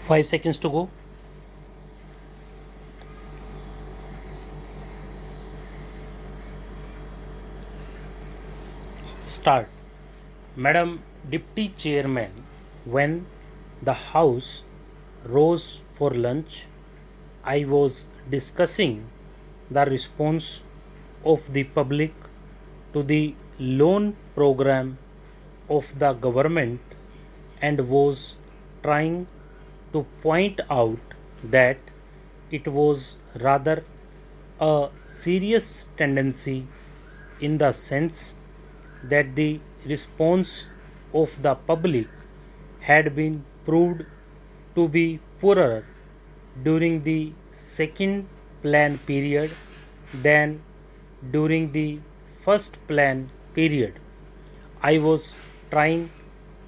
5 seconds to go. Start. Madam Deputy Chairman, when the House rose for lunch, I was discussing the response of the public to the loan program of the government and was trying to point out that it was rather a serious tendency in the sense that the response of the public had been proved to be poorer during the second plan period than during the first plan period. I was trying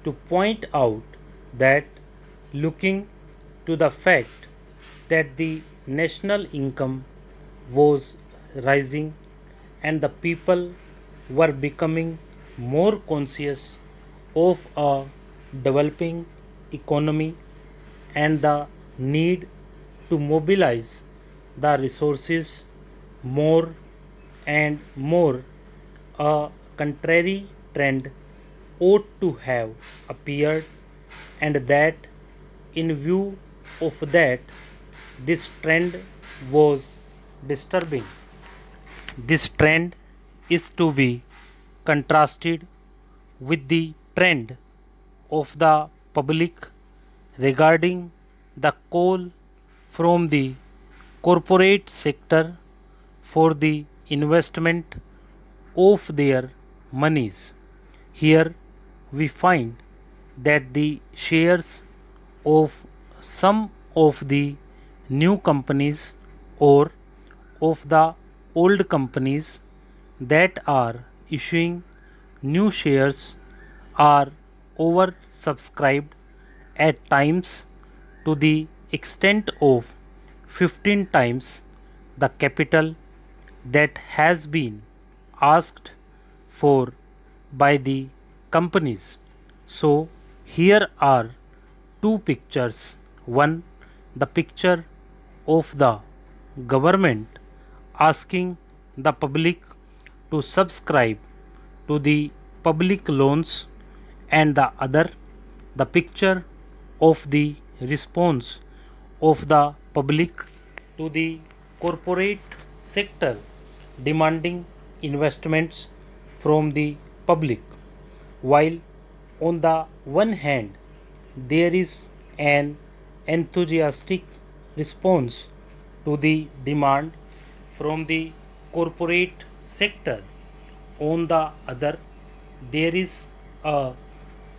to point out that looking to the fact that the national income was rising and the people were becoming more conscious of a developing economy and the need to mobilize the resources more and more, a contrary trend ought to have appeared, and that in view of that, this trend was disturbing. This trend is to be contrasted with the trend of the public regarding the call from the corporate sector for the investment of their monies. Here we find that the shares of some of the new companies or of the old companies that are issuing new shares are oversubscribed at times to the extent of 15 times the capital that has been asked for by the companies. So here are two pictures. One, the picture of the government asking the public to subscribe to the public loans, and the other, the picture of the response of the public to the corporate sector demanding investments from the public. While on the one hand there is an enthusiastic response to the demand from the corporate sector, on the other there is a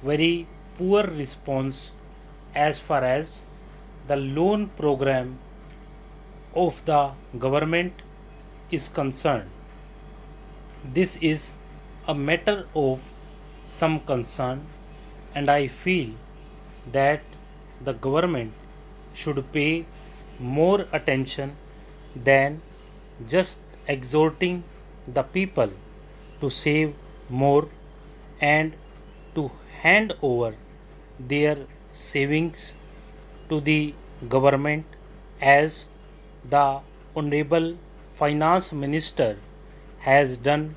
very poor response as far as the loan program of the government is concerned. This is a matter of some concern, and I feel that the government should pay more attention than just exhorting the people to save more and to hand over their savings to the government, as the Honorable Finance Minister has done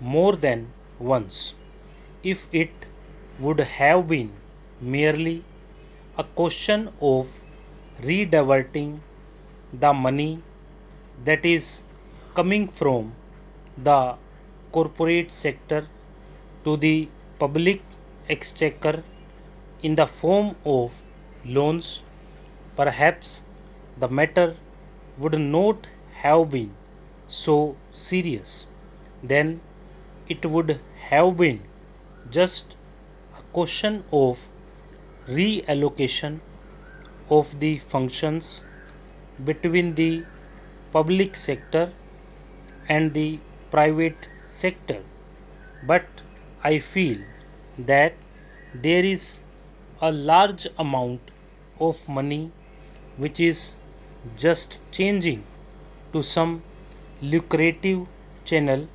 more than once. If it would have been merely a question of rediverting the money that is coming from the corporate sector to the public exchequer in the form of loans, perhaps the matter would not have been so serious. Then it would have been just a question of reallocation of the functions between the public sector and the private sector. But I feel that there is a large amount of money which is just changing to some lucrative channel,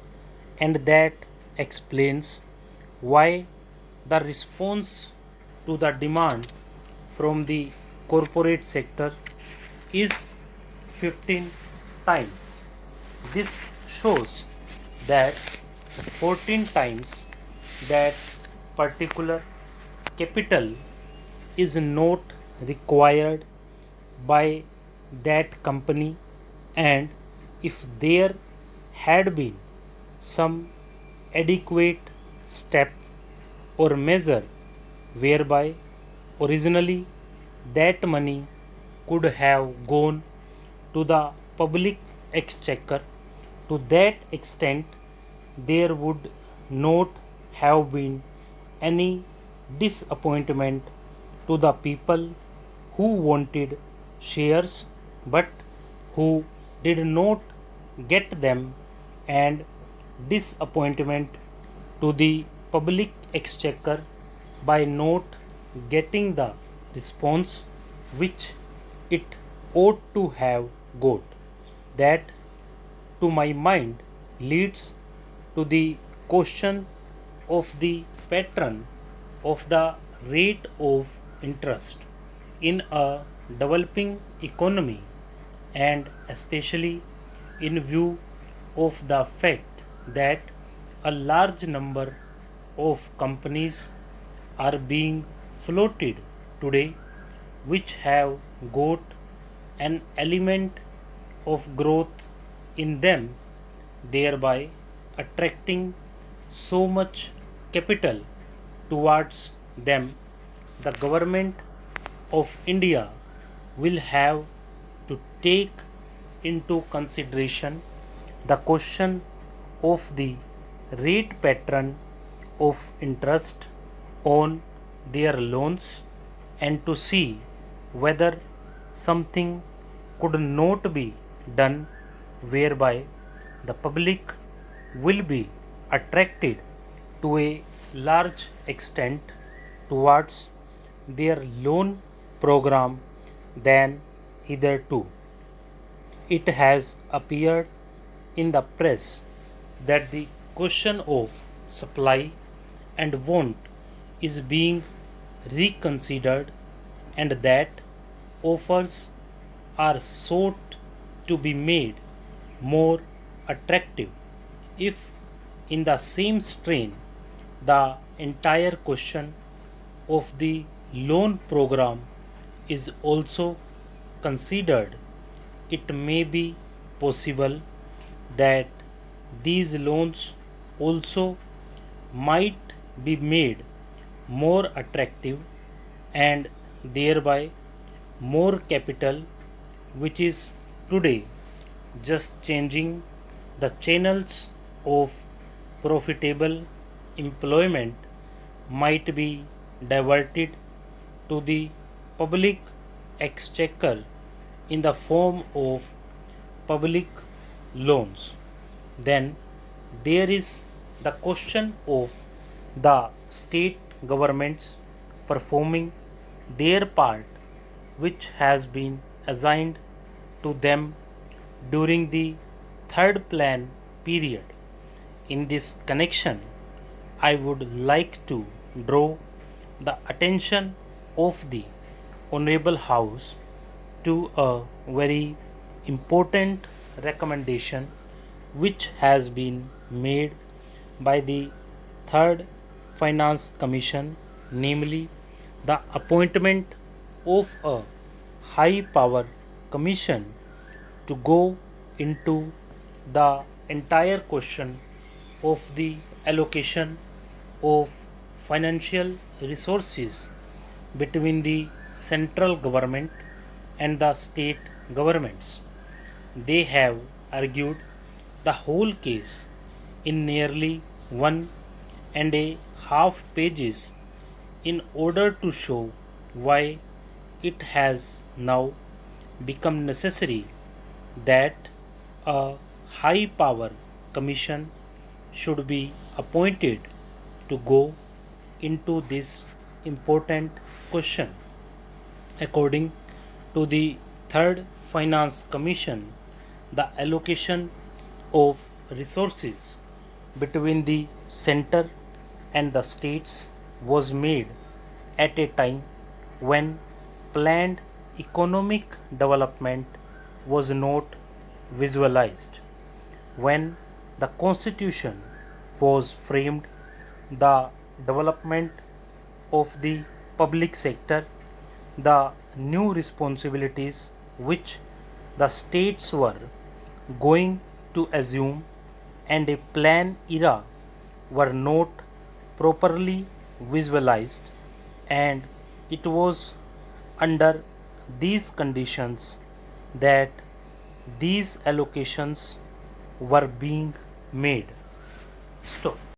and that explains why the response to the demand from the corporate sector is 15 times. This shows that 14 times that particular capital is not required by that company, and if there had been some adequate step or measure whereby originally that money could have gone to the public exchequer, to that extent there would not have been any disappointment to the people who wanted shares but who did not get them, and disappointment to the public exchequer by not getting the response which it ought to have got. That, to my mind, leads to the question of the pattern of the rate of interest in a developing economy, and especially in view of the fact that a large number of companies are being floated today which have got an element of growth in them, thereby attracting so much capital towards them. The government of India will have to take into consideration the question of the rate pattern of interest on their loans, and to see whether something could not be done whereby the public will be attracted to a large extent towards their loan program than hitherto. It has appeared in the press that the question of supply and want is being reconsidered, and that offers are sought to be made more attractive. If in the same strain the entire question of the loan program is also considered, it may be possible that these loans also might be made more attractive, and thereby more capital which is today just changing the channels of profitable employment might be diverted to the public exchequer in the form of public loans. Then there is the question of the state governments performing their part which has been assigned to them during the third plan period. In this connection, I would like to draw the attention of the Honorable House to a very important recommendation which has been made by the Third Finance Commission, namely the appointment of a high power commission to go into the entire question of the allocation of financial resources between the central government and the state governments. They have argued the whole case in nearly 1.5 pages in order to show why it has now become necessary that a high power commission should be appointed to go into this important question. According to the Third Finance Commission, the allocation of resources between the center and the states was made at a time when planned economic development was not visualized. When the Constitution was framed, the development of the public sector, the new responsibilities which the states were going to assume, and a plan era were not properly visualized, and it was under these conditions that these allocations were being made. Stop.